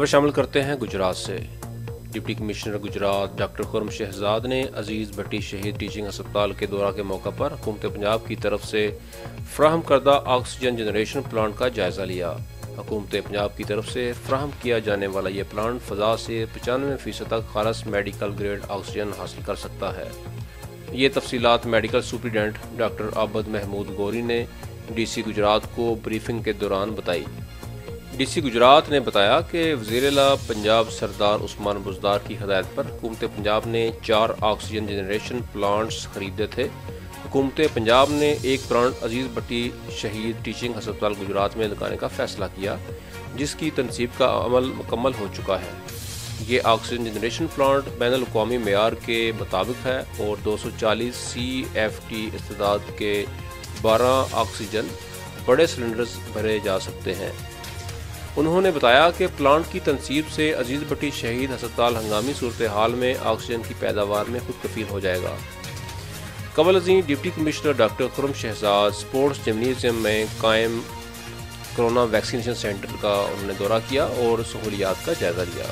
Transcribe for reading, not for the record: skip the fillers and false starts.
خبر شامل کرتے ہیں گجرات سے۔ ڈپٹی کمشنر گجرات ڈاکٹر خرم شہزاد نے عزیز بھٹی شہید ٹیچنگ ہسپتال کے دورہ کے موقع پر حکومت پنجاب کی طرف سے فراہم کردہ آکسیجن جنریشن پلانٹ کا جائزہ لیا۔ حکومت پنجاب کی طرف سے فراہم کیا جانے والا یہ پلانٹ فضا سے 95% تک خالص میڈیکل گریڈ آکسیجن حاصل کر سکتا ہے۔ یہ تفصیلات میڈیکل سپرنٹینڈنٹ ڈاکٹر عابد محمود گوری نے ڈی سی گجرات کو بریفنگ کے دوران بتائی۔ ڈی سی گجرات نے بتایا کہ وزیر اعلیٰ پنجاب سردار عثمان بزدار کی ہدایت پر حکومت پنجاب نے 4 آکسیجن جنریشن پلانٹس خریدے تھے۔ حکومت پنجاب نے ایک پلانٹ عزیز بھٹی شہید ٹیچنگ ہسپتال گجرات میں لگانے کا فیصلہ کیا، جس کی تنصیب کا عمل مکمل ہو چکا ہے۔ یہ آکسیجن جنریشن پلانٹ بین الاقوامی معیار کے مطابق ہے اور 240 CFT استعداد کے 12 آکسیجن بڑے سلنڈرز بھرے جا سکتے ہیں۔ انہوں نے بتایا کہ پلانٹ کی تنصیب سے عزیز بھٹی شہید ہسپتال ہنگامی صورتحال میں آکسیجن کی پیداوار میں خود کفیل ہو جائے گا۔ قبل ازیں ڈپٹی کمشنر ڈاکٹر خرم شہزاد اسپورٹس جمنیزیم میں قائم کرونا ویکسینیشن سینٹر کا انہوں نے دورہ کیا اور سہولیات کا جائزہ لیا۔